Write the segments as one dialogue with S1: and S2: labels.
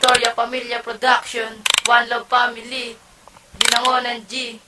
S1: Victoria Pamilya Production, One Love Family, Dinangonan G.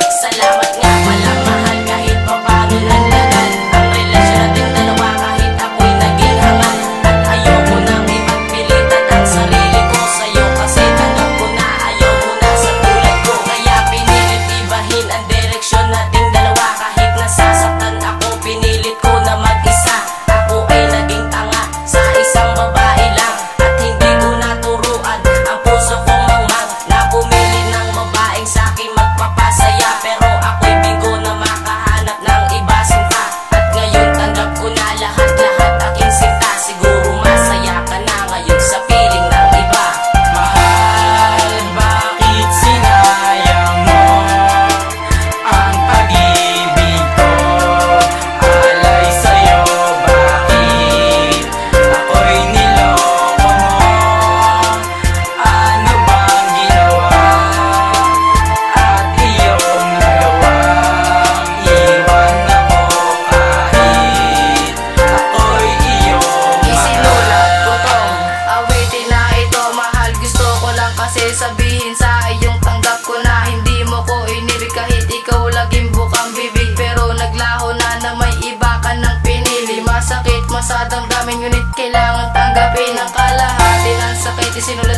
S2: Salamat nga walang mahal kahit papaano nanlagal ang relasyon nating dalawa kahit ako'y naging hangal. At ayoko nang ipagpilitan ang sarili ko sa'yo kasi alam ko na ayaw mo na sa tulad ko. Kaya pinilit ibahin ang direksyon nating dalawa kahit nasasaktan ako, pinilit ko na mag-isa. Ako ay naging tanga sa isang babae lang at hindi ko naturuan ang puso kong mangmang na pumili ng babaeng sa'king magpapasaya. Pero ako'y bigo na makahanap ng iba sinta. At ngayon tanggap ko na lahat-lahat aking sinta. Siguro masaya ka na ngayon sa piling ng iba.
S3: Mahal, bakit sinayang mo ang pag-ibig ko? Alay sa'yo, bakit ako'y niloko mo? Ano bang ginawa at iyong nagawa? Iwan ako kahit ako'y iyong
S1: Isinulat ko tong awitin na ito, mahal, gusto ko lang kasi sabihin sa iyong tanggap ko na hindi mo ko inibig kahit ikaw laging bukang bibig. Pero naglaho na may iba ka nang pinili. Masakit mo sa damdamin ngunit kailangan tanggapin ang kalahati ng sakit. Isinulat